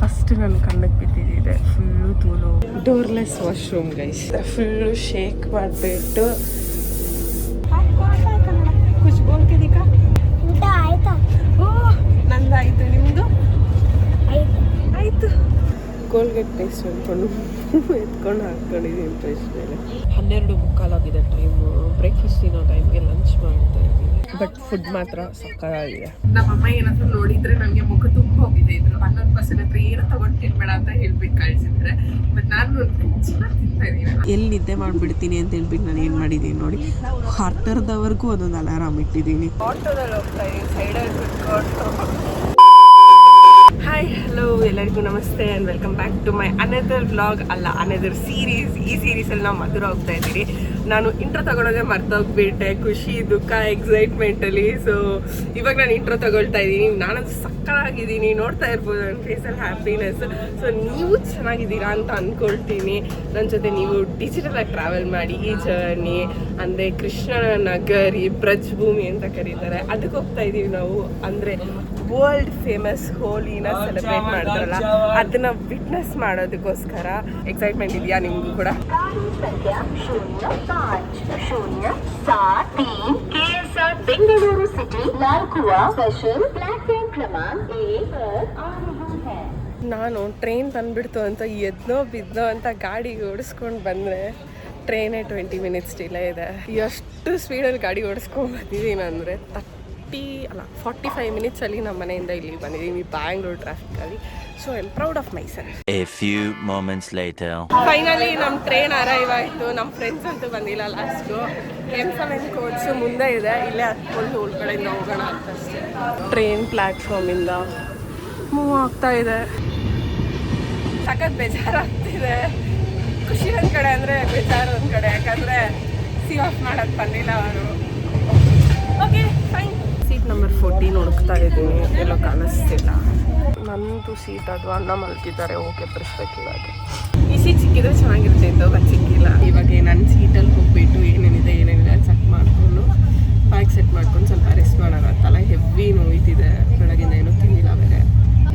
First ನನ್ನ ಕಣ್ಣಿಗೆ ಬಿದ್ದಿದೆ ಫುಲ್ಲು ತೂಲು. Doorless washroom guys. Full shake ಮಾಡಿಬಿಟ್ಟು ನಂದಾಯ್ತು, ನಿಮ್ಮದು ಆಯಿತು. ಕೋಲ್ಗೇಟ್ ಪೇಸ್ಟ್ ಅಂದ್ಕೊಂಡು ಎತ್ಕೊಂಡು ಹಾಕ್ಕೊಂಡಿದ್ದೀನಿ ಪೇಸ್ಟ್ ಮೇಲೆ. 12:45 ಟೈಮು. ಬ್ರೇಕ್ಫಾಸ್ಟ್ ತಿನ್ನೋ ಟೈಮ್ಗೆ ಲಂಚ್ ಮಾಡ್ತಾ ಇದ್ದೀನಿ. ಬಟ್ ಫುಡ್ ಮಾತ್ರ ಸಕ್ಕತ್ತಾಗಿದೆ. ನಮ್ಮಮ್ಮ ಏನಾದರೂ ನೋಡಿದ್ರೆ ನನಗೆ ಮುಖ ತುಂಬ ಹೋಗಿದೆ. ಇದ್ರು 11% ಹತ್ರ ಏನೋ ತಗೊಂಡು ತಿನ್ಬೇಡ ಅಂತ ಹೇಳ್ಬಿಟ್ಟು ಕಳಿಸಿದ್ರೆ, ಬಟ್ ನಾನು ಚೆನ್ನಾಗಿ ತಿಂತಾ ಇದ್ದೀನಿ. ಎಲ್ಲಿ ನಿದ್ದೆ ಮಾಡಿಬಿಡ್ತೀನಿ ಅಂತ ಹೇಳ್ಬಿಟ್ಟು ನಾನು ಏನು ಮಾಡಿದ್ದೀನಿ ನೋಡಿ, ಹತ್ತರದವರೆಗೂ ಒಂದೊಂದು ಅಲಾರಾಮ್ ಇಟ್ಟಿದ್ದೀನಿ. ಆಟೋದಲ್ಲಿ ಹೋಗ್ತಾ ಇದ್ದೀನಿ, ಸೈಡಲ್ಲಿ ಬಿಟ್ಕೊಂಡು. ಹಾಯ್ ಹಲೋ ಎಲ್ಲರಿಗೂ ನಮಸ್ತೆ and welcome back to my another vlog, ಅಲ್ಲ ಅನದರ್ ಸೀರೀಸ್. ಈ ಸೀರೀಸಲ್ಲಿ ನಾವು ಮಧುರ ಹೋಗ್ತಾ ಇದ್ದೀವಿ. ನಾನು ಇಂಟ್ರೋ ತಗೊಳ್ಳೋದೇ ಮರ್ತೋಗ್ಬಿಟ್ಟೆ, ಖುಷಿ ದುಃಖ ಎಕ್ಸೈಟ್ಮೆಂಟಲ್ಲಿ. ಸೊ ಇವಾಗ ನಾನು ಇಂಟ್ರೋ ತಗೊಳ್ತಾ ಇದ್ದೀನಿ. ನಾನಂತೂ ಸಕ್ಕತ್ತಾಗಿದ್ದೀನಿ, ನೋಡ್ತಾ ಇರ್ಬೋದು ನನ್ನ ಫೇಸಲ್ಲಿ ಹ್ಯಾಪಿನೆಸ್. ಸೊ ನೀವು ಚೆನ್ನಾಗಿದ್ದೀರಾ ಅಂತ ಅಂದ್ಕೊಳ್ತೀನಿ. ನನ್ನ ಜೊತೆ ನೀವು ಡಿಜಿಟಲಾಗಿ ಟ್ರಾವೆಲ್ ಮಾಡಿ ಈ ಜರ್ನಿ, ಅಂದರೆ ಕೃಷ್ಣನ ನಗರಿ ಬ್ರಜಭೂಮಿ ಅಂತ ಕರೀತಾರೆ, ಅದಕ್ಕೆ ಹೋಗ್ತಾ ಇದ್ದೀವಿ ನಾವು. ಅಂದರೆ ವರ್ಲ್ಡ್ ಫೇಮಸ್ ಹೋಲಿನ ಸೆಲೆಬ್ರೇಟ್ ಮಾಡ್ತಾರಲ್ಲ, ಅದನ್ನ ವಿಟ್ನೆಸ್ ಮಾಡೋದಕ್ಕೋಸ್ಕರ. ಎಕ್ಸೈಟ್ಮೆಂಟ್ ಇದೆಯಾ ನಿಮಗೂ ಕೂಡ? ಬೆಂಗಳೂರು ಸಿಟಿ ಸ್ಪೆಷಲ್ ಪ್ಲಾಟ್ಫಾರ್ಮ್ ಕ್ರಮಾಂಕ ನಾನು ಟ್ರೈನ್ ಬಂದ್ಬಿಡ್ತು ಅಂತ ಎದ್ನೋ ಬಿದ್ನೋ ಅಂತ ಗಾಡಿ ಓಡಿಸ್ಕೊಂಡು ಬಂದರೆ ಟ್ರೈನೇ 20 ಮಿನಿಟ್ಸ್ ಡಿಲೇ ಇದೆ. ಎಷ್ಟು ಸ್ಪೀಡಲ್ಲಿ ಗಾಡಿ ಓಡಿಸ್ಕೊಂಡು ಬಂದಿದ್ದೀನಿ ಅಂದರೆ 45 ಮಿನಿಟ್ಸಲ್ಲಿ ನಮ್ಮ ಮನೆಯಿಂದ ಇಲ್ಲಿ ಬಂದಿದ್ದೀನಿ ಬ್ಯಾಂಗ್ಳೂರ್ ಟ್ರಾಫಿಕಲ್ಲಿ. So I am proud of myself. A few moments later. Finally ನಮ್ಮ ಟ್ರೈನ್ ಅರೈವ್ ಆಯಿತು. ನಮ್ಮ ಫ್ರೆಂಡ್ಸ್ ಅಂತೂ ಬಂದಿಲ್ಲ ಲಾಸ್ಟು. M7 ಕೋಚು ಮುಂದೆ ಇದೆ, ಇಲ್ಲೇ ಹತ್ಕೊಂಡು ಉಳ್ಕಡೆಯಿಂದ ಹೋಗೋಣ ಅಂತಷ್ಟೇ. ಟ್ರೈನ್ ಪ್ಲ್ಯಾಟ್ಫಾರ್ಮಿಂದ ಮೂವ್ ಆಗ್ತಾ ಇದೆ. ಸಖತ್ ಬೇಜಾರಾಗ್ತಿದೆ. ಖುಷಿ ಒಂದು ಕಡೆ ಅಂದರೆ ಬೇಜಾರು ಒಂದು ಕಡೆ, ಯಾಕಂದರೆ ಸಿ ಆಫ್ ಮಾಡೋಕ್ಕೆ ಬಂದಿಲ್ಲ ಅವರು. Okay fine. ಸೀಟ್ ನಂಬರ್ 14 ಹುಡುಕ್ತಾ ಇದ್ದೀನಿ, ಎಲ್ಲೋ ಕಾಣಿಸ್ತಿಲ್ಲ. ನಮ್ಮದು ಸೀಟ್ ಅದು, ಅಣ್ಣ ಮಲ್ಕಿದ್ದಾರೆ. ಓಕೆ ಬಿಡಿಸ್ಬೇಕು ಇವಾಗ. ಈ ಸೀಟ್ ಸಿಕ್ಕಿದ್ರೆ ಚೆನ್ನಾಗಿರ್ತಿತ್ತು, ಬಟ್ ಸಿಕ್ಕಿಲ್ಲ. ಇವಾಗ ನನ್ನ ಸೀಟಲ್ಲಿ ಹೋಗ್ಬಿಟ್ಟು ಏನೇನಿದೆ ಚೆಕ್ ಮಾಡಿಕೊಂಡು ಬ್ಯಾಗ್ ಸೆಟ್ ಮಾಡ್ಕೊಂಡು ಸ್ವಲ್ಪ ರೆಸ್ಟ್ ಮಾಡೋಣ. ತಲೆ ಹೆವಿ ನೋಯ್ತಿದೆ, ಬೆಳಗಿಂದ ಏನೂ ತಿಂದಿಲ್ಲ ಬೇರೆ.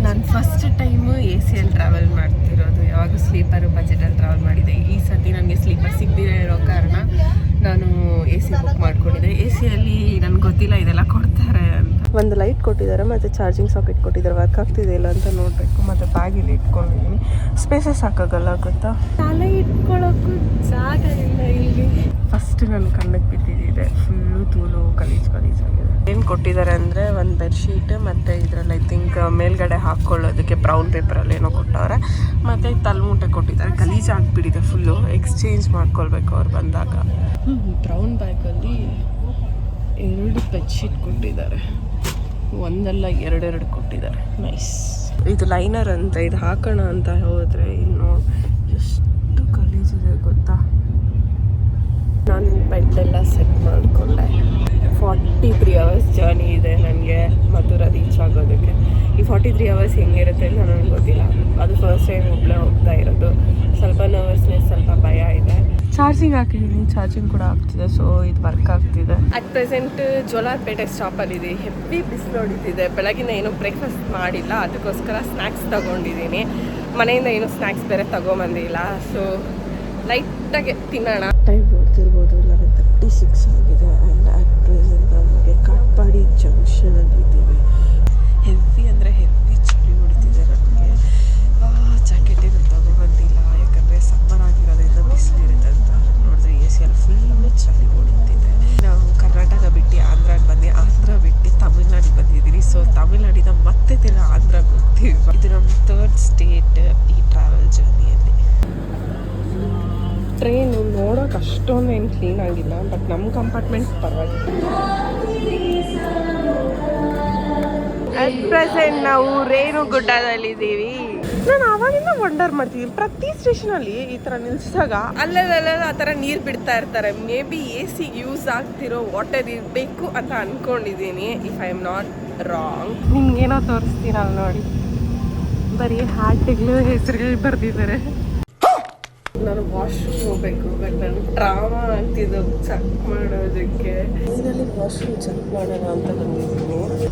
ನಾನು ಫಸ್ಟ್ ಟೈಮು AC-ಯಲ್ಲಿ ಟ್ರಾವೆಲ್ ಮಾಡ್ತಿರೋದು. ಯಾವಾಗ ಸ್ಲೀಪರು ಬಜೆಟಲ್ಲಿ ಟ್ರಾವೆಲ್ ಮಾಡಿದೆ. ಈ ಸರ್ತಿ ನನಗೆ ಸ್ಲೀಪರ್ ಸಿಗದಿರೋ ಇರೋ ಕಾರಣ ನಾನು AC ಬುಕ್ ಮಾಡ್ಕೊಂಡಿದ್ದೆ. AC-ಯಲ್ಲಿ ನನಗೆ ಗೊತ್ತಿಲ್ಲ ಇದೆಲ್ಲ ಕೊಡ್ತಾರೆ ಅಂತ. ಒಂದು ಲೈಟ್ ಕೊಟ್ಟಿದ್ದಾರೆ ಮತ್ತು ಚಾರ್ಜಿಂಗ್ ಸಾಕೆಟ್ ಕೊಟ್ಟಿದ್ದಾರೆ. ವರ್ಕ್ ಆಗ್ತಿದೆ ಇಲ್ಲ ಅಂತ ನೋಡಬೇಕು. ಮತ್ತು ಬ್ಯಾಗ್ ಇಲ್ಲಿ ಇಟ್ಕೊಂಡಿದ್ದೀನಿ. ಸ್ಪೇಸಸ್ ಸಾಕಾಗಲ್ಲ ಗೊತ್ತಾ, ತಲೆ ಇಟ್ಕೊಳ್ಳೋಕ್ಕೂ ಜಾಗ ಇಲ್ಲ ಇಲ್ಲಿ. ಫಸ್ಟ್ ನನ್ನ ಕಣ್ಣಿಗೆ ಬಿದ್ದಿದೆ ಫುಲ್ಲು ತೂಲು ಗಲೀಜಾಗಿದೆ. ಏನು ಕೊಟ್ಟಿದ್ದಾರೆ ಅಂದರೆ ಒಂದು ಬೆಡ್ಶೀಟ್ ಮತ್ತು ಇದರಲ್ಲಿ ಐ ಥಿಂಕ್ ಮೇಲ್ಗಡೆ ಹಾಕ್ಕೊಳ್ಳೋದಕ್ಕೆ ಬ್ರೌನ್ ಪೇಪರಲ್ಲಿ ಏನೋ ಕೊಟ್ಟವ್ರೆ. ಮತ್ತು ತಲೆಮೂಟೆ ಕೊಟ್ಟಿದ್ದಾರೆ. ಗಲೀಜಾಗಿಬಿಟ್ಟಿದೆ ಫುಲ್ಲು. ಎಕ್ಸ್ಚೇಂಜ್ ಮಾಡ್ಕೊಳ್ಬೇಕು ಅವ್ರು ಬಂದಾಗ. ಬ್ರೌನ್ ಬ್ಯಾಗಲ್ಲಿ 2 ಬೆಡ್ಶೀಟ್ ಕೊಟ್ಟಿದ್ದಾರೆ. ಒಂದಲ್ಲ 2 ಕೊಟ್ಟಿದ್ದಾರೆ. ನೈಸ್. ಇದು ಲೈನರ್ ಅಂತ, ಇದು ಹಾಕೋಣ ಅಂತ ಹೋದರೆ ಇಲ್ಲಿ ನೋಡಿ ಎಷ್ಟು ಗಲೀಜಿದೆ ಗೊತ್ತಾ. ನಾನು ಬೆಡ್ಡೆಲ್ಲ ಸೆಟ್ ಮಾಡಿಕೊಂಡೆ. 43 ಅವರ್ಸ್ ಜರ್ನಿ ಇದೆ ನನಗೆ ಮಧುರ ರೀಚ್ ಆಗೋದಕ್ಕೆ. ಈ 43 ಅವರ್ಸ್ ಹೆಂಗಿರುತ್ತೆ ಅಂತ ನನಗೆ ಗೊತ್ತಿಲ್ಲ. ಅದು ಫಸ್ಟ್ ಟೈಮ್ ಒಬ್ಬಳೇ ಹೋಗ್ತಾ ಇರೋದು. ಸ್ವಲ್ಪ ನರ್ವಸ್ನೆಸ್, ಸ್ವಲ್ಪ ಭಯ ಇದೆ. ಚಾರ್ಜಿಂಗ್ ಹಾಕಿದ್ದೀನಿ, ಚಾರ್ಜಿಂಗ್ ಕೂಡ ಆಗ್ತಿದೆ. ಸೊ ಇದು ವರ್ಕ್ ಆಗ್ತಿದೆ. ಅಟ್ ಪ್ರೆಸೆಂಟ್ ಜೋಲಾರ್ಪೇಟೆ ಸ್ಟಾಪಲ್ಲಿದೆ. ಹೆವಿ ಬಿಸಿಲು ಹೊಡಿತಿದೆ. ಬೆಳಗಿನ ಏನೂ ಬ್ರೇಕ್ಫಾಸ್ಟ್ ಮಾಡಿಲ್ಲ, ಅದಕ್ಕೋಸ್ಕರ ಸ್ನ್ಯಾಕ್ಸ್ ತೊಗೊಂಡಿದ್ದೀನಿ. ಮನೆಯಿಂದ ಏನೂ ಸ್ನ್ಯಾಕ್ಸ್ ಬೇರೆ ತೊಗೊಂಬಂದಿಲ್ಲ. ಸೊ ಲೈಟಾಗಿ ತಿನ್ನೋಣ. ಟೈಮ್ ನೋಡ್ತಿರ್ಬೋದು 11:36 ಆಗಿದೆ. ಆ್ಯಂಡ್ ಅಟ್ ಪ್ರೆಸೆಂಟ್ ನಮಗೆ ಕಾಟ್ಪಾಡಿ ಜಂಕ್ಷನಲ್ಲಿ ಇದ್ದೀವಿ. ಹೆವಿ ಅಂದರೆ ಹೆವಿ ಚಳಿ ಹೊಡಿತಿದೆ ನನಗೆ. ಜಾಕೆಟ್ ಏನು ತೊಗೊಬಂದಿಲ್ಲ, ಯಾಕಂದರೆ ಸಮ್ಮರ್ ಆಗಿರೋದ್ರಿಂದ ಬಿಸಿಲಿರುತ್ತೆ ಅಂತ. ನೋಡಿದ್ರೆ AC-ಯಲ್ಲಿ ಫುಲ್ಲು ಚಳಿ ಹೊಡಿತಿದೆ. ನಾವು ಕರ್ನಾಟಕ ಬಿಟ್ಟು ಆಂಧ್ರಾಗೆ ಬಂದು, ಆಂಧ್ರ ಬಿಟ್ಟು ತಮಿಳ್ನಾಡಿಗೆ ಬಂದಿದ್ದೀವಿ. ಸೊ ತಮಿಳ್ನಾಡಿಂದ ಮತ್ತೆ ತಿರ್ಗಿ ಆಂಧ್ರಾಗೆ ಹೋಗ್ತೀವಿ. ಇದು ನಮ್ಮ 3rd ಸ್ಟೇಟ್ ಈ ಟ್ರಾವೆಲ್ ಜರ್ನಿಯಲ್ಲಿ. ಟ್ರೈನು ನೋಡೋಕೆ ಅಷ್ಟೊಂದು ಏನು ಕ್ಲೀನ್ ಆಗಿಲ್ಲ, ಬಟ್ ನಮ್ಮ ಕಂಪಾರ್ಟ್ಮೆಂಟ್ ಪರವಾಗಿಲ್ಲ. ಅಟ್ ಪ್ರೆಸೆಂಟ್ ನಾವು ರೇಣುಗುಡ್ಡದಲ್ಲಿದ್ದೀವಿ. ನಾನು ಆವಾಗಿಂದ ವಂಡರ್ ಮಾಡ್ತೀವಿ, ಪ್ರತಿ ಸ್ಟೇಷನಲ್ಲಿ ಈ ಥರ ನಿಲ್ಸಿದಾಗ ಅಲ್ಲೆಲ್ಲ ಆ ಥರ ನೀರು ಬಿಡ್ತಾ ಇರ್ತಾರೆ. ಮೇ ಬಿ AC ಯೂಸ್ ಆಗ್ತಿರೋ ವಾಟರ್ ಇರಬೇಕು ಅಂತ ಅಂದ್ಕೊಂಡಿದ್ದೀನಿ, if I am not wrong. ನಿಮ್ಗೇನೋ ತೋರಿಸ್ತೀನಲ್ಲ ನೋಡಿ, ಬರೀ ಹಾರ್ಟಿಗಳು ಹೆಸರುಗಳು ಬರೆದಿದ್ದಾರೆ. ನಾನು ವಾಶ್ರೂಮ್ ಹೋಗ್ಬೇಕು, ಬಟ್ ನನಗೆ ಟ್ರಾಮಾ ಆಗ್ತಿದ್ದು ಚೆಕ್ ಮಾಡೋದಕ್ಕೆ. ಇದರಲ್ಲಿ ವಾಶ್ರೂಮ್ ಚೆಕ್ ಮಾಡೋಣ ಅಂತ ಬಂದಿದ್ದೀನಿ.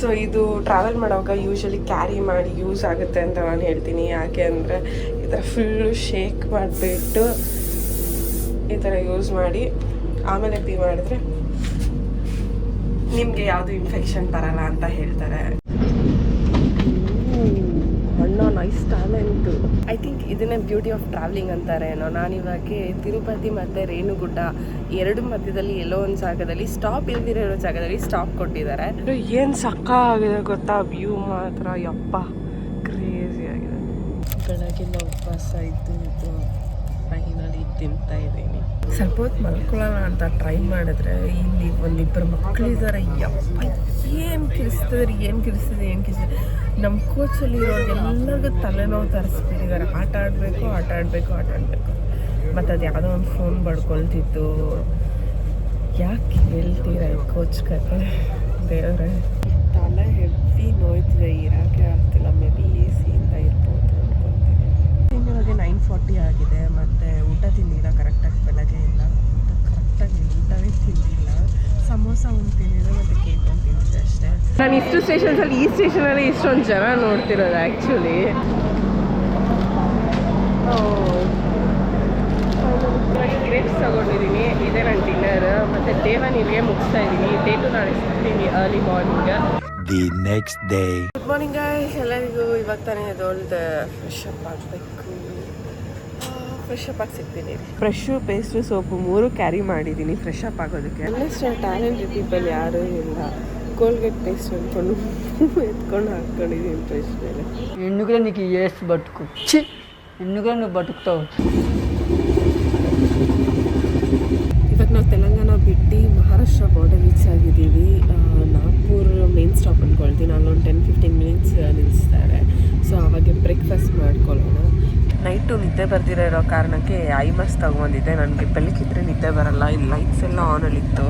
ಸೊ ಇದು ಟ್ರಾವೆಲ್ ಮಾಡೋವಾಗ ಯೂಶಲಿ ಕ್ಯಾರಿ ಮಾಡಿ ಯೂಸ್ ಆಗುತ್ತೆ ಅಂತ ನಾನು ಹೇಳ್ತೀನಿ. ಯಾಕೆ ಅಂದರೆ ಈ ಥರ ಫುಲ್ಲು ಶೇಕ್ ಮಾಡಿಬಿಟ್ಟು ಈ ಥರ ಯೂಸ್ ಮಾಡಿ ಆಮೇಲೆ ಪಿ ಮಾಡಿದ್ರೆ ನಿಮಗೆ ಯಾವುದು ಇನ್ಫೆಕ್ಷನ್ ಬರಲ್ಲ ಅಂತ ಹೇಳ್ತಾರೆ. ಅಣ್ಣ ನೈಸ್ ಟ್ಯಾಲೆಂಟು. ಐ ಥಿಂಕ್ ಇದನ್ನೇ ಬ್ಯೂಟಿ ಆಫ್ ಟ್ರಾವೆಲಿಂಗ್ ಅಂತಾರೆ ಏನೋ. ನಾನಿವಾಗ ತಿರುಪತಿ ಮತ್ತು ರೇಣುಗುಡ್ಡ ಎರಡು ಮಧ್ಯದಲ್ಲಿ ಎಲ್ಲೋ ಒಂದು ಜಾಗದಲ್ಲಿ ಸ್ಟಾಪ್ ಇಲ್ದಿರೋ ಜಾಗದಲ್ಲಿ ಸ್ಟಾಪ್ ಕೊಟ್ಟಿದ್ದಾರೆ. ಏನು ಸಕ್ಕ ಆಗಿದೆ ಗೊತ್ತಾ, ವ್ಯೂ ಮಾತ್ರ ಯಪ್ಪ ಕ್ರೇಜಿ ಆಗಿದೆ. ಬೆಳಗಿನ ಉಪವಾಸ ಇದ್ದು ಫೈನಲಿ ತಿಂತಾ ಇದ್ದೀನಿ. ಸ್ವಲ್ಪ ಹೊತ್ತು ಮಲ್ಕೊಳ್ಳೋಣ ಅಂತ ಟ್ರೈ ಮಾಡಿದ್ರೆ ಇಲ್ಲಿ ಒಂದಿಬ್ಬರು ಮಕ್ಕಳಿದ್ದಾರೆ. ಯಪ್ಪ ಏನು ಕಿರಿಸ್ತಿದೆ. ನಮ್ಮ ಕೋಚಲ್ಲಿ ಇರೋರಿಗೆಲ್ಲರಿಗೂ ತಲೆನೋವು ತರಿಸ್ಬಿಟ್ಟಿದ್ದಾರೆ. ಆಟ ಆಡಬೇಕು ಮತ್ತು ಅದು ಯಾವುದೋ ಒಂದು ಫೋನ್ ಬಡ್ಕೊಳ್ತಿತ್ತು. ಯಾಕೆ ಹೇಳ್ತೀರ ಈ ಕೋಚ್ ಕತೆ ದೇವರೇ. ತಲೆ ಹೆವಿ ನೋಯ್ತಿದೆ, ಇರೋಕ್ಕೆ ಆಗ್ತಿಲ್ಲ. ಮೇ ಬಿ AC-ಇಂದ ಇರ್ಬೋದು ಅನ್ಕೊಳ್ತೀನಿ. ಇವಾಗ 9:40 ಆಗಿದೆ ಮತ್ತು ಊಟ ತಿಂದಿಲ್ಲ ಕರೆಕ್ಟಾಗಿ ಬೆಳಗ್ಗೆಯಿಂದ. ಕರೆಕ್ಟಾಗಿ ಊಟವೇ ತಿಂದಿಲ್ಲ. ಸಮೋಸ ಒಂದು ತಿಂದಿದೆ ಮತ್ತು ಕೇಕ್ ಒಂದು ತಿಂದಿದೆ ಅಷ್ಟೇ. ನಾನು ಇಷ್ಟು ಸ್ಟೇಷನ್ಸಲ್ಲಿ ಈ ಸ್ಟೇಷನಲ್ಲಿ ಇಷ್ಟೊಂದು ಜನ ನೋಡ್ತಿರೋದು ಆ್ಯಕ್ಚುಲಿ. ಗ್ರೇಪ್ಸ್ ತಗೊಂಡಿದ್ದೀನಿ. ಇದೇ ನನ್ನ ಡಿನ್ನರ್. ಮತ್ತು ಡೇ 1 ಇಲ್ಲಿಗೆ ಮುಗಿಸ್ತಾ ಇದ್ದೀನಿ. ಡೇ 2 ನಾನು ಇಸ್ಕೊತೀನಿ early morning. The next day. Good morning guys ಎಲ್ಲರಿಗೂ. ಇವಾಗ ತಾನೇ ಎದ್ದೊಳ್ದೆ ಫ್ರೆಶ್ ಅಪ್ ಆಗಬೇಕು. ಫ್ರೆಶ್ ಅಪ್ ಆಗಿ ಸಿಗ್ತೀನಿ. ಫ್ರೆಶ್ಶು ಪೇಸ್ಟು ಸೋಪು 3 ಕ್ಯಾರಿ ಮಾಡಿದ್ದೀನಿ ಫ್ರೆಶ್ ಅಪ್ ಆಗೋದಕ್ಕೆ. ಅನ್ನಷ್ಟು ಟ್ಯಾಲೆಂಟೆಡ್ ಪೀಪಲ್ ಯಾರೂ ಇಲ್ಲ. ಕೋಲ್ಗೇಟ್ ಪೇಸ್ಟ್ ಅಂದ್ಕೊಂಡು ಎತ್ಕೊಂಡು ಹಾಕ್ಕೊಂಡಿದ್ದೀನಿ ಫ್ರೆಶ್ ಮೇಲೆ. ಹೆಣ್ಣು ಕೂಡ ನೀನು ಎಷ್ಟು ಬದುಕು ಹೆಣ್ಣು ಕೂಡ ನೀವು ಬದುಕ್ತಾವೆ. ಇವಾಗ ನಾವು ತೆಲಂಗಾಣ ಬಿಟ್ಟು ಮಹಾರಾಷ್ಟ್ರ ಬಾರ್ಡರ್ ರೀಚ್ ಆಗಿದ್ದೀವಿ. ನಾಗ್ಪುರ್ ಮೇನ್ ಸ್ಟಾಪ್ ಅಂದ್ಕೊಳ್ತೀನಿ. ಅಲ್ಲೊಂದು 10-15 ಮಿನಿಟ್ಸ್ ನಿಲ್ಲಿಸ್ತಾರೆ. ಸೊ ಅವಾಗೆ ಬ್ರೇಕ್ಫಾಸ್ಟ್ ಮಾಡ್ಕೊಳ್ಳೋಣ. ನೈಟು ನಿದ್ದೆ ಬರ್ದಿರೋ ಕಾರಣಕ್ಕೆ ಐ ಮಾಸ್ಕ್ ತೊಗೊಂಡಿದ್ದೆ. ನನಗೆ ಬೆಳಕಿದ್ರೆ ನಿದ್ದೆ ಬರಲ್ಲ. ಇಲ್ಲಿ ಲೈಟ್ಸ್ ಎಲ್ಲ ಆನಲ್ಲಿತ್ತು.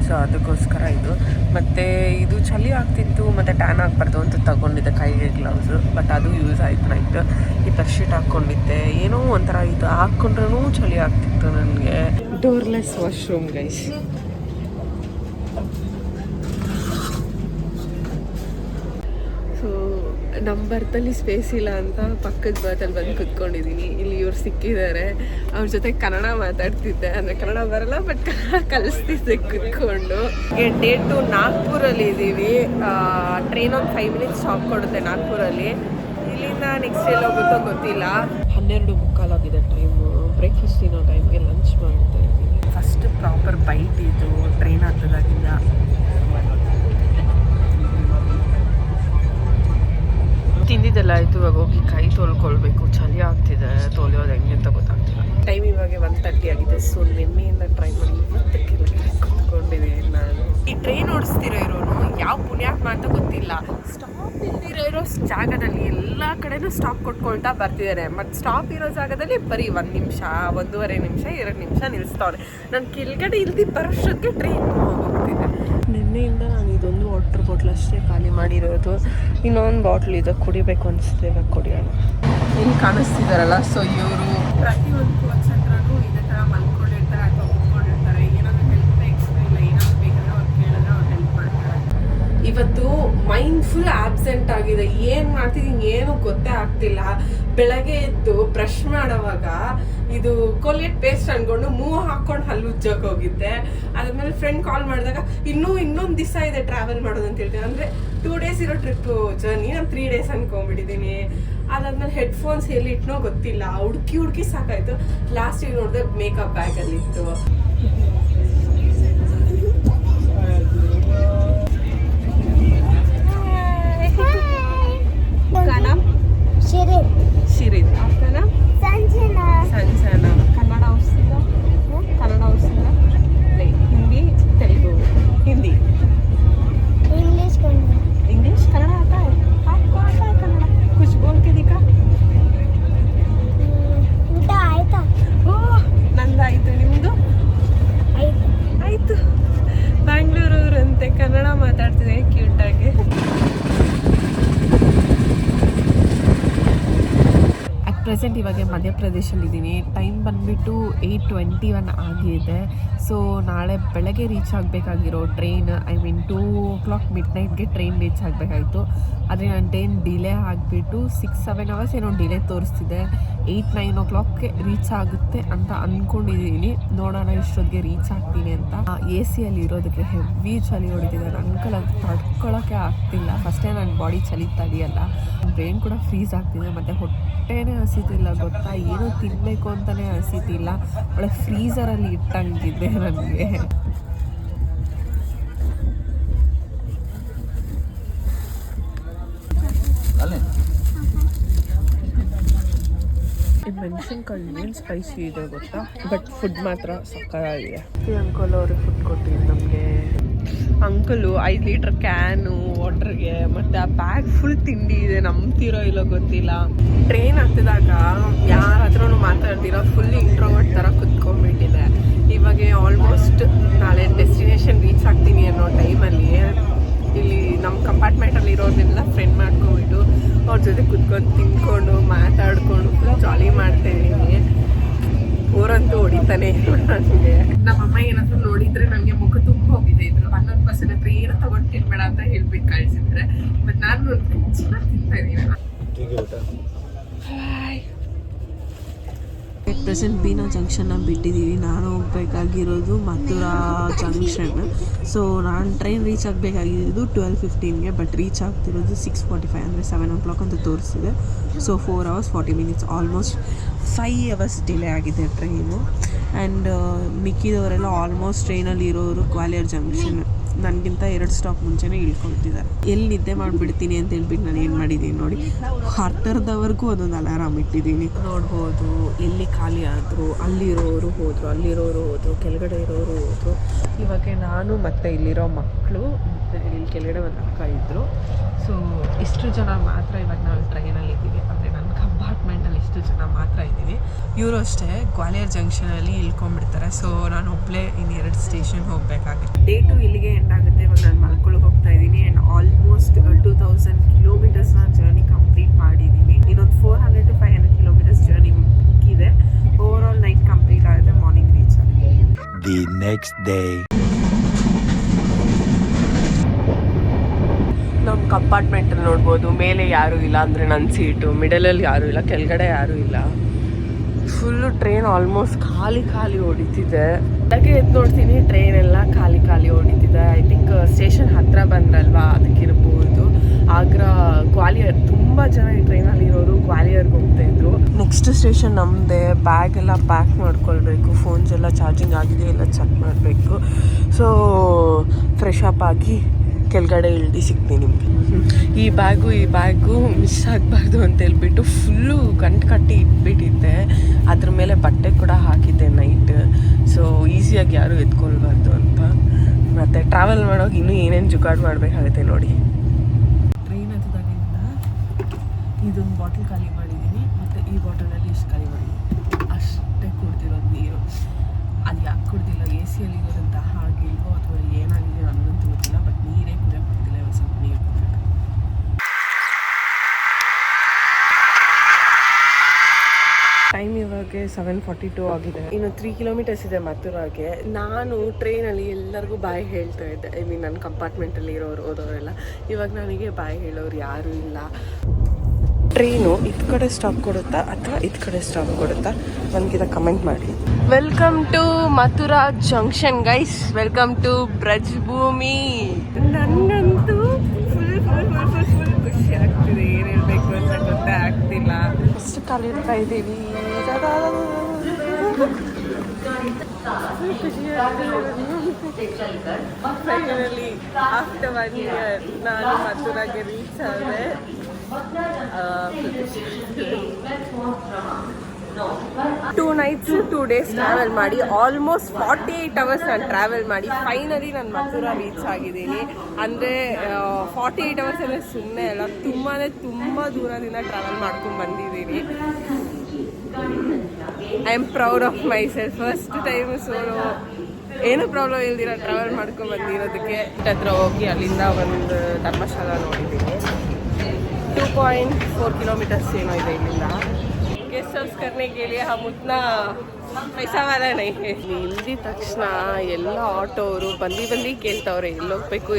ಸೊ ಅದಕ್ಕೋಸ್ಕರ ಇದು. ಮತ್ತು ಇದು ಚಳಿ ಆಗ್ತಿತ್ತು ಮತ್ತು ಟ್ಯಾನ್ ಆಗಬಾರ್ದು ಅಂತ ತೊಗೊಂಡಿದ್ದೆ ಕೈಗೆ ಗ್ಲೌಸು. ಬಟ್ ಅದು ಯೂಸ್ ಆಯಿತು. ನೈಟ್ ಈ ಬೆಡ್ಶೀಟ್ ಹಾಕ್ಕೊಂಡಿದ್ದೆ. ಏನೋ ಒಂಥರ ಇದು ಹಾಕ್ಕೊಂಡ್ರೂ ಚಳಿ ಆಗ್ತಿತ್ತು ನನಗೆ. ಡೋರ್ಲೆಸ್ ವಾಶ್ರೂಮ್ ಗೈಸ್. ಸೊ ನಮ್ಮ ಬರ್ತಲ್ಲಿ ಸ್ಪೇಸ್ ಇಲ್ಲ ಅಂತ ಪಕ್ಕದ ಬರ್ತಲ್ಲಿ ಬಂದು ಕುತ್ಕೊಂಡಿದ್ದೀನಿ. ಇಲ್ಲಿ ಇವ್ರು ಸಿಕ್ಕಿದ್ದಾರೆ. ಅವ್ರ ಜೊತೆ ಕನ್ನಡ ಮಾತಾಡ್ತಿದ್ದೆ. ಅಂದರೆ ಕನ್ನಡ ಬರಲ್ಲ ಬಟ್ ಕನ್ನಡ ಕಲಿಸ್ತಿದ್ದೆ ಕುತ್ಕೊಂಡು. ಡೇ 2 ನಾಗ್ಪುರಲ್ಲಿ ಇದ್ದೀವಿ. ಟ್ರೈನ್ ಒಂದು 5 ಮಿನಿಟ್ಸ್ ಸ್ಟಾಪ್ ಕೊಡುತ್ತೆ ನಾಗ್ಪುರಲ್ಲಿ. ಇಲ್ಲಿಂದ ನೆಕ್ಸ್ಟ್ ಎಲ್ಲಿ ಹೋಗುತ್ತೋ ಗೊತ್ತಿಲ್ಲ. 12:45 ಆಗಿದೆ ಟೈಮು. ಬ್ರೇಕ್ಫಾಸ್ಟ್ ತಿನ್ನೋ ಟೈಮ್ಗೆ ಲಂಚ್ ಮಾಡ್ತಾ ಇದ್ದೀನಿ. ಫಸ್ಟ್ ಪ್ರಾಪರ್ ಬೈಟ್ ಇದು ಟ್ರೈನ್ ಹತ್ತದಾಗಿಂದ. ತಿಂದಿದ್ದೆಲ್ಲ ಆಯಿತು. ಇವಾಗ ಹೋಗಿ ಕೈ ತೊಳ್ಕೊಳ್ಬೇಕು. ಚಳಿ ಆಗ್ತಿದೆ. ತೊಳೆಯೋದು ಹೆಂಗೆ ಅಂತ ಗೊತ್ತಾಗ್ತಿಲ್ಲ. ಟೈಮ್ ಇವಾಗ 1:30 ಆಗಿದೆ. ಸೊ ನಿನ್ನೆಯಿಂದ ಟ್ರೈ ಮಾಡಿ ಇವತ್ತು ಕೆಳಗಡೆ ಕುತ್ಕೊಂಡಿದ್ದೀನಿ ನಾನು. ಈ ಟ್ರೈನ್ ಓಡಿಸ್ತಿರೋ ಇರೋನು ಯಾವ ಪುಣ್ಯಾತ್ಮ ಅಂತ ಗೊತ್ತಿಲ್ಲ. ಸ್ಟಾಪ್ ಇಲ್ದಿರೋ ಜಾಗದಲ್ಲಿ ಎಲ್ಲ ಕಡೆನೂ ಸ್ಟಾಪ್ ಕೊಟ್ಕೊಳ್ತಾ ಬರ್ತಿದ್ದಾರೆ. ಮತ್ತು ಸ್ಟಾಪ್ ಇರೋ ಜಾಗದಲ್ಲಿ ಬರೀ 1 ನಿಮಿಷ 1.5 ನಿಮಿಷ 2 ನಿಮಿಷ ನಿಲ್ಲಿಸ್ತವ್ರೆ. ನಾನು ಕೆಳಗಡೆ ಇಲ್ದಿ ಬರೋಷ್ಟೊತ್ತಿಗೆ ಟ್ರೈನ್ ಹೋಗ್ತಿದೆ. ನಿನ್ನೆಯಿಂದ ನಾನು ಇದೊಂದು ವಾಟರ್ ಬಾಟ್ಲ್ ಅಷ್ಟೇ ಖಾಲಿ ಮಾಡಿರೋದು. ಇನ್ನೊಂದು ಬಾಟ್ಲ್ ಇದೆ, ಕುಡಿಬೇಕು ಅನಿಸುತ್ತೆ. ಇವಾಗ ಕುಡಿಯೋಣ. ಇಲ್ಲಿ ಕಾಣಿಸ್ತಿದಾರಲ್ಲ, ಸೊ ಇವರು ಪ್ರತಿಯೊಂದು ಕೋಚ್ ಹತ್ರನೂ ಇದೇ ಥರ ಮಲ್ಕೊಂಡಿರ್ತಾರೆ ಅಥವಾ ಕುತ್ಕೊಂಡಿರ್ತಾರೆ. ಏನಾದರೂ ಹೆಲ್ಪ್ ಬೇಕು ಇಲ್ಲ ಏನಾದರೂ ಬೇಕಾದ್ರೆ ಅವ್ರು ಕೇಳಿದ್ರೆ ಅವ್ರು ಹೆಲ್ಪ್ ಮಾಡ್ತಾರೆ. ಇವತ್ತು ಮೈಂಡ್ ಫುಲ್ ಆಬ್ಸೆಂಟ್ ಆಗಿದೆ. ಏನು ಮಾಡ್ತಿದ್ದೀನಿ ಏನೂ ಗೊತ್ತೇ ಆಗ್ತಿಲ್ಲ. ಬೆಳಗ್ಗೆ ಎದ್ದು ಬ್ರಷ್ ಮಾಡೋವಾಗ ಇದು ಕೋಲ್ಗೇಟ್ ಪೇಸ್ಟ್ ಅನ್ಕೊಂಡು ಮೂವ್ ಹಾಕ್ಕೊಂಡು ಹಲ್ಲು ಉಜ್ಜೋಕೆ ಹೋಗಿದ್ದೆ. ಅದಾದ್ಮೇಲೆ ಫ್ರೆಂಡ್ ಕಾಲ್ ಮಾಡಿದಾಗ ಇನ್ನೊಂದು ದಿವಸ ಇದೆ ಟ್ರಾವೆಲ್ ಮಾಡೋದು ಅಂತ ಹೇಳ್ತೀನಿ. ಅಂದರೆ 2 ಡೇಸ್ ಇರೋ ಟ್ರಿಪ್ಪು ಜರ್ನಿ. ನಾನು 3 ಡೇಸ್ ಅನ್ಕೊಂಡ್ಬಿಟ್ಟಿದ್ದೀನಿ. ಅದಾದ್ಮೇಲೆ ಹೆಡ್ಫೋನ್ಸ್ ಎಲ್ಲಿ ಇಟ್ನೋ ಗೊತ್ತಿಲ್ಲ. ಹುಡುಕಿ ಸಾಕಾಯ್ತು. ಲಾಸ್ಟಿಗೆ ನೋಡಿದ್ರೆ ಮೇಕಪ್ ಬ್ಯಾಗಲ್ಲಿತ್ತು. शिरीन, आपका नाम? संजना. संजना. कन्नड़ वस्तुंदा? कन्नड़ वस्तुंदा? नहीं. हिंदी, तेलुगु. हिंदी. इंग्लिश कन्नड़. इंग्लिश कन्नड़ आता है? आपको आता है कन्नड़? कुछ बोल के दिखा. ಊಟ ಆಯ್ತಾ? ಓ ನಂದಾಯ್ತು. ನಿಮ್ಮದು? ಪ್ರೆಸೆಂಟ್ ಇವಾಗ ಮಧ್ಯಪ್ರದೇಶಲ್ಲಿದ್ದೀನಿ. ಟೈಮ್ ಬಂದುಬಿಟ್ಟು 8:21 ಆಗಿದೆ. ಸೊ ನಾಳೆ ಬೆಳಗ್ಗೆ ರೀಚ್ ಆಗಬೇಕಾಗಿರೋ ಟ್ರೈನ್ 2 o'clock ಮಿಡ್ನೈಟ್ಗೆ ಟ್ರೈನ್ ರೀಚ್ ಆಗಬೇಕಾಯಿತು. ಆದರೆ ನನ್ನ ಟ್ರೈನ್ ಡಿಲೇ ಆಗಿಬಿಟ್ಟು 6-7 hours ಏನೋ ಡಿಲೇ ತೋರಿಸ್ತಿದೆ. 8-9 o'clockಗೆ ರೀಚ್ ಆಗುತ್ತೆ ಅಂತ ಅಂದ್ಕೊಂಡಿದ್ದೀನಿ. ನೋಡೋಣ ಇಷ್ಟೊತ್ತಿಗೆ ರೀಚ್ ಆಗ್ತೀನಿ ಅಂತ. AC ಇರೋದಕ್ಕೆ ಹೆವಿ ಚಳಿ ಹೊಡಿತಿದೆ. ನನ್ನ ಕೈಲಿ ತಡ್ಕೊಳ್ಳೋಕ್ಕೆ ಆಗ್ತಿಲ್ಲ. ಫಸ್ಟೇ ನನ್ನ ಬಾಡಿ ಚಳಿ ತಡೆಯಲ್ಲ. ಬ್ರೈನ್ ಕೂಡ ಫ್ರೀಸ್ ಆಗ್ತಿದೆ ಮತ್ತು ಹೊಟ್ಟೆನೇ ಹಸಿತಿಲ್ಲ ಗೊತ್ತಾ. ಏನೋ ತಿನ್ನಬೇಕು ಅಂತಲೇ ಹಸಿತಿಲ್ಲ. ಒಳ್ಳೆ ಫ್ರೀಝರಲ್ಲಿ ಇಟ್ಟಂಗಿದೆ ನನಗೆ. ಮೆಣಸಿನ್ಕಾಯಿ ಏನು ಸ್ಪೈಸಿ ಇದೆ ಗೊತ್ತಾ, ಬಟ್ ಫುಡ್ ಮಾತ್ರ ಸಕ್ಕತ್ತಾಗಿದೆ. ಈ ಅಂಕಲ್ ಅವರು ಫುಡ್ ಕೊಟ್ಟಿದ್ದು ನಮಗೆ. ಅಂಕಲು 5 ಲೀಟ್ರ್ ಕ್ಯಾನು ವಾಟ್ರಿಗೆ ಮತ್ತು ಆ ಬ್ಯಾಗ್ ಫುಲ್ ತಿಂಡಿ ಇದೆ. ನಂಬ್ತಿರೋ ಇಲ್ಲೋ ಗೊತ್ತಿಲ್ಲ. ಟ್ರೈನ್ ಹತ್ತಿದಾಗ ಯಾರ ಹತ್ರನೂ ಮಾತಾಡ್ತಿರೋ ಫುಲ್ ಇಂಟ್ರೋವರ್ಟ್ ಥರ ಕುತ್ಕೊಂಡ್ಬಿಟ್ಟಿದೆ. ಇವಾಗ ಆಲ್ಮೋಸ್ಟ್ ನಾಳೆ ಡೆಸ್ಟಿನೇಷನ್ ರೀಚ್ ಆಗ್ತೀನಿ ಅನ್ನೋ ಟೈಮಲ್ಲಿ ಇಲ್ಲಿ ನಮ್ಮ ಕಂಪಾರ್ಟ್ಮೆಂಟಲ್ಲಿ ಇರೋದನ್ನೆಲ್ಲ ಫ್ರೆಂಡ್ ಮಾಡ್ಕೊಂಡ್ಬಿಟ್ಟು ಅವ್ರ ಜೊತೆ ಕುತ್ಕೊಂಡು ತಿನ್ಕೊಂಡು ಮಾತಾಡ್ಕೊಂಡು ಫುಲ್ ಜಾಲಿ ಮಾಡ್ತಾಯಿದ್ದೀನಿ. ಊರಂತೂ ಹೊಡಿತಾನೆ ನನಗೆ. ನಮ್ಮಮ್ಮ ಏನಾದರೂ ನೋಡಿದರೆ ನನಗೆ ಮುಖ ತುಂಬ ಹೋಗಿದೆ. ಇದ್ರ 11% ಹತ್ರ ಏನೋ ತಗೊಂಡು ತಿನ್ಬೇಡ ಅಂತ ಹೇಳ್ಬಿಟ್ಟು ಕಳಿಸಿದ್ರೆ, ಬಟ್ ನಾನು ಚೆನ್ನಾಗಿ ತಿಂತಾ ಇದ್ದೀನಿ. ಪ್ರೆಸೆಂಟ್ ಬೀನಾ ಜಂಕ್ಷನ್ನ ಬಿಟ್ಟಿದ್ದೀವಿ. ನಾನು ಹೋಗ್ಬೇಕಾಗಿರೋದು ಮಥುರಾ ಜಂಕ್ಷನ್. ಸೊ ನಾನು ಟ್ರೈನ್ ರೀಚ್ ಆಗಬೇಕಾಗಿದ್ದು 12:15ಗೆ, ಬಟ್ ರೀಚ್ ಆಗ್ತಿರೋದು 6:45 ಅಂದರೆ 7 o'clock ಅಂತ ತೋರಿಸಿದೆ. So 4 hours 40 minutes, almost 5 hours delay ಆಗಿದೆ ಟ್ರೈನು. ಆ್ಯಂಡ್ ಮಿಕ್ಕಿದವರೆಲ್ಲ ಆಲ್ಮೋಸ್ಟ್ ಟ್ರೈನಲ್ಲಿ ಇರೋರು ಗ್ವಾಲಿಯರ್ ಜಂಕ್ಷನ್ ನನಗಿಂತ 2 ಸ್ಟಾಪ್ ಮುಂಚೆನೇ ಇಳ್ಕೊಳ್ತಿದ್ದಾರೆ. ಎಲ್ಲಿ ನಿದ್ದೆ ಮಾಡಿಬಿಡ್ತೀನಿ ಅಂತ ಹೇಳ್ಬಿಟ್ಟು ನಾನು ಏನು ಮಾಡಿದ್ದೀನಿ ನೋಡಿ, ಹತ್ತರದವರೆಗೂ ಒಂದೊಂದು ಅಲಾರಾಮ್ ಇಟ್ಟಿದ್ದೀನಿ. ನೋಡ್ಬೋದು ಎಲ್ಲಿ ಖಾಲಿ ಆದರು, ಅಲ್ಲಿರೋರು ಹೋದರು, ಕೆಳಗಡೆ ಇರೋರು ಹೋದರು. ಇವಾಗ ನಾನು ಮತ್ತು ಇಲ್ಲಿರೋ ಮಕ್ಕಳು ಮತ್ತು ಇಲ್ಲಿ ಕೆಳಗಡೆ ಒಂದು ಅಕ್ಕ ಇದ್ದರು. ಸೊ ಇಷ್ಟು ಜನ ಮಾತ್ರ ಇವಾಗ ನಾವು ಟ್ರೈನಲ್ಲಿ ಇದ್ದೀವಿ. ಅಂದರೆ ನನ್ನ ಕಂಪಾರ್ಟ್ಮೆಂಟಲ್ಲಿ ಇಷ್ಟು ಜನ ಮಾತ್ರ ಇದ್ದೀವಿ. ಇವರು ಅಷ್ಟೇ ಗ್ವಾಲಿಯರ್ ಜಂಕ್ಷನಲ್ಲಿ ಇಳ್ಕೊಂಡ್ಬಿಡ್ತಾರೆ. ಸೊ ನಾನು ಒಬ್ಬಳೇ ಇನ್ನು 2 ಸ್ಟೇಷನ್ ಹೋಗಬೇಕಾಗುತ್ತೆ. ಡೇ 2 ಇಲ್ಲಿಗೆ ಎಂಡ್ ಆಗುತ್ತೆ. ಇವಾಗ ನಾನು ಮಲ್ಕೊಳಕ್ಕೆ ಹೋಗ್ತಾ ಇದ್ದೀನಿ. And almost 2000 kilometers journey complete ಮಾಡಿದ್ದೀನಿ. ಇನ್ನೊಂದು 400 to 500 kilometers ಜರ್ನಿ ಮುಗಿದಿದೆ. ಓವರಾಲ್ ನೈಟ್ ಕಂಪ್ಲೀಟ್ ಆಗುತ್ತೆ, ಮಾರ್ನಿಂಗ್ ರೀಚ್ ಆಗುತ್ತೆ. The next day. ನಮ್ಮ ಕಂಪಾರ್ಟ್ಮೆಂಟಲ್ಲಿ ನೋಡ್ಬೋದು, ಮೇಲೆ ಯಾರೂ ಇಲ್ಲ ಅಂದರೆ ನನ್ನ ಸೀಟು, ಮಿಡಲಲ್ಲಿ ಯಾರೂ ಇಲ್ಲ, ಕೆಳಗಡೆ ಯಾರೂ ಇಲ್ಲ. ಫುಲ್ಲು ಟ್ರೈನ್ ಆಲ್ಮೋಸ್ಟ್ ಖಾಲಿ ಹೊಡಿತಿದೆ. ಬೆಳಗ್ಗೆ ಎದ್ದು ನೋಡ್ತೀನಿ ಟ್ರೈನ್ ಎಲ್ಲ ಖಾಲಿ ಹೊಡಿತಿದೆ. ಐ ಥಿಂಕ್ ಸ್ಟೇಷನ್ ಹತ್ತಿರ ಬಂದ್ರಲ್ವಾ ಅದಕ್ಕಿರ್ಬೋದು. ಆಗ್ರಾ ಗ್ವಾಲಿಯರ್ ತುಂಬ ಜನ ಈ ಟ್ರೈನಲ್ಲಿ ಇರೋರು ಗ್ವಾಲಿಯರ್ಗೆ ಹೋಗ್ತಾಯಿದ್ರು. ನೆಕ್ಸ್ಟ್ ಸ್ಟೇಷನ್ ನಮ್ಮದೇ. ಬ್ಯಾಗ್ ಎಲ್ಲ ಪ್ಯಾಕ್ ಮಾಡ್ಕೊಳ್ಬೇಕು, ಫೋನ್ಸ್ ಎಲ್ಲ ಚಾರ್ಜಿಂಗ್ ಆಗಿದೆ ಎಲ್ಲ ಚೆಕ್ ಮಾಡಬೇಕು. ಸೊ ಫ್ರೆಶ್ ಅಪ್ ಆಗಿ ಕೆಳಗಡೆ ಇಳ್ದು ಸಿಗ್ತೀನಿ ನಿಮಗೆ. ಈ ಬ್ಯಾಗು ಮಿಸ್ ಆಗಬಾರ್ದು ಅಂತ ಹೇಳ್ಬಿಟ್ಟು ಫುಲ್ಲು ಕಟ್ಟಿ ಇಟ್ಬಿಟ್ಟಿದ್ದೆ. ಅದ್ರ ಮೇಲೆ ಬಟ್ಟೆ ಕೂಡ ಹಾಕಿದ್ದೆ ನೈಟ್. ಸೊ ಈಸಿಯಾಗಿ ಯಾರೂ ಎತ್ಕೊಳ್ಬಾರ್ದು ಅಂತ. ಮತ್ತು ಟ್ರಾವೆಲ್ ಮಾಡೋಕೆ ಇನ್ನೂ ಏನೇನು ಜುಗಾಡ್ ಮಾಡಬೇಕಾಗುತ್ತೆ ನೋಡಿ. ಟ್ರೈನ್ ಹತ್ತದಾಗಿಂದ ಇದೊಂದು ಬಾಟಲ್ ಖಾಲಿ ಮಾಡಿದ್ದೀನಿ ಮತ್ತು ಈ ಬಾಟಲಲ್ಲಿ ಇಷ್ಟು ಖಾಲಿ ಮಾಡಿದ್ದೀನಿ. ಅಷ್ಟೇ ಕುಡ್ದಿರೋದು ನೀರು. ಅದು ಯಾಕೆ ಕುಡ್ದಿಲ್ಲ, AC ಇರೋದಂತ ಹಾಗಿಲ್ವೋ ಅಥವಾ ಏನಾಗಿದೆ ಅನ್ನೋದು ಗೊತ್ತಿಲ್ಲ, ಬಟ್ ನೀರೇ ಕುಡಿಯೋಕೆ ಬರ್ತಿಲ್ಲ. ಇವಾಗ ಸ್ವಲ್ಪ ನೀರು ಕುಡಿಯೋದು. ಟೈಮ್ ಇವಾಗ 7:42 ಆಗಿದೆ. ಇನ್ನು 3 kilometers ಇದೆ ಮಥುರಾಗೆ. ನಾನು ಟ್ರೈನಲ್ಲಿ ಎಲ್ಲರಿಗೂ ಬಾಯ್ ಹೇಳ್ತಾ ಇದ್ದೆ. ನನ್ನ ಕಂಪಾರ್ಟ್ಮೆಂಟಲ್ಲಿ ಓದೋರೆಲ್ಲ. ಇವಾಗ ನನಗೆ ಬಾಯ್ ಹೇಳೋರು ಯಾರೂ ಇಲ್ಲ. ಟ್ರೈನು ಇದ್ ಕಡೆ ಸ್ಟಾಪ್ ಕೊಡುತ್ತಾ ಅಥವಾ ಇದ್ ಕಡೆ ಸ್ಟಾಪ್ ಕೊಡುತ್ತಾ ನನಗಿದ ಕಮೆಂಟ್ ಮಾಡಿ. Welcome to Mathura junction guys. Welcome to Braj Bhoomi. ನನಗಂತೂ ಫುಲ್ ಖುಷಿ ಆಗ್ತಿದೆ. ಏನು ಹೇಳಬೇಕು ಅಂತ ಗೊತ್ತೇ ಆಗ್ತಿಲ್ಲ. ಎಷ್ಟು ಕಾಲಿಡ್ತಾ ಇದ್ದೀವಿ. ಫೈನಲಿ ಆಫ್ಟರ್ 1 year ನಾನು ಮಥುರಾಗೆ ರೀಚ್ ಆದೆ. 2 nights 2 days ಟ್ರಾವೆಲ್ ಮಾಡಿ ಆಲ್ಮೋಸ್ಟ್ 48 hours ನಾನು ಟ್ರಾವೆಲ್ ಮಾಡಿ ಫೈನಲಿ ನಾನು ಮಥುರಾ ರೀಚ್ ಆಗಿದ್ದೀನಿ. ಅಂದರೆ 48 hours ಎಲ್ಲ ಸುಮ್ಮನೆ ಅಲ್ಲ, ತುಂಬ ದೂರದಿಂದ ಟ್ರಾವೆಲ್ ಮಾಡ್ಕೊಂಡು ಬಂದಿದ್ದೀನಿ. I am proud of my self. First time solo ಏನೂ ಪ್ರಾಬ್ಲಮ್ ಇಲ್ದಿರ ಟ್ರಾವೆಲ್ ಮಾಡ್ಕೊಂಡು ಬಂದಿರೋದಕ್ಕೆ. ಹತ್ರ ಹೋಗಿ ಅಲ್ಲಿಂದ ಒಂದು ಧರ್ಮಶಾಲ ನೋಡಿದ್ದೀನಿ. 2.4 kilometers ಏನೋ ಇದೆ ಇಲ್ಲಿಂದ. गेस्ट हाउस करने के लिए हम उतना पैसा वाला नहीं है ಇಲ್ದಿದ ತಕ್ಷಣ ಎಲ್ಲ ಆಟೋ ಅವರು ಬಂದು ಕೇಳ್ತಾವ್ರೆ ಎಲ್ಲೋಗ್ಬೇಕು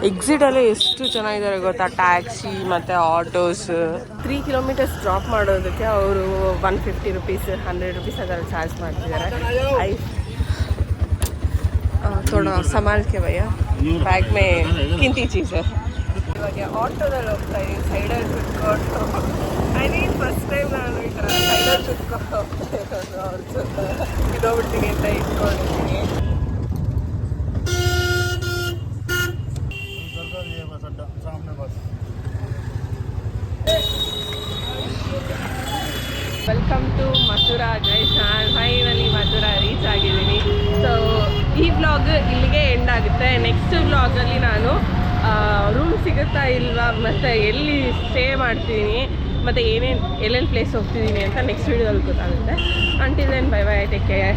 ಎಕ್ಸಿಟ್ ಅಲ್ಲೇ ಎಷ್ಟು ಚೆನ್ನಾಗಿದ್ದಾರೆ ಗೊತ್ತಾ, ಟ್ಯಾಕ್ಸಿ ಮತ್ತು ಆಟೋಸ್. 3 ಕಿಲೋಮೀಟರ್ಸ್ ಡ್ರಾಪ್ ಮಾಡೋದಕ್ಕೆ ಅವರು 150 रुपीस 100 रुपीस ಅದರ ಚಾರ್ಜ್ ಮಾಡ್ತಿದ್ದಾರೆ. थोड़ा संभाल के भैया, बैग में कीमती चीज़ है. ಇವಾಗ ಆಟೋದಲ್ಲಿ ಹೋಗ್ತಾ ಇದ್ದೀನಿ ಸೈಡಲ್ಲಿ ಕುತ್ಕೊಂಡು. ಐ ಮೀನ್ ಫಸ್ಟ್ ಟೈಮ್ ನಾನು ಈ ಥರ ಸೈಡಲ್ಲಿ ಕುತ್ಕೊಂಡು ಹೋಗ್ತಾ ಅವ್ರ ಜೊತೆ ಇರೋಗ್ಬಿಡ್ತೀನಿ ಅಂತ ಇಟ್ಕೊಂಡಿದ್ದೀನಿ. Welcome to Mathura guys. ನಾನು ಫೈನಲಿ ಮಥುರಾ ರೀಚ್ ಆಗಿದ್ದೀನಿ. ಸೊ ಈ ವ್ಲಾಗ್ ಇಲ್ಲಿಗೆ ಎಂಡ್ ಆಗುತ್ತೆ. ನೆಕ್ಸ್ಟ್ ವ್ಲಾಗಲ್ಲಿ ನಾನು ರೂಮ್ ಸಿಗುತ್ತಾ ಇಲ್ವಾ, ಮತ್ತು ಎಲ್ಲಿ ಸ್ಟೇ ಮಾಡ್ತೀನಿ, ಮತ್ತು ಎಲ್ಲೆಲ್ಲಿ ಪ್ಲೇಸ್ ಹೋಗ್ತಿದ್ದೀನಿ ಅಂತ ನೆಕ್ಸ್ಟ್ ವೀಡಿಯೋದಲ್ಲಿ ಗೊತ್ತಾಗುತ್ತೆ. Until then bye bye, take care.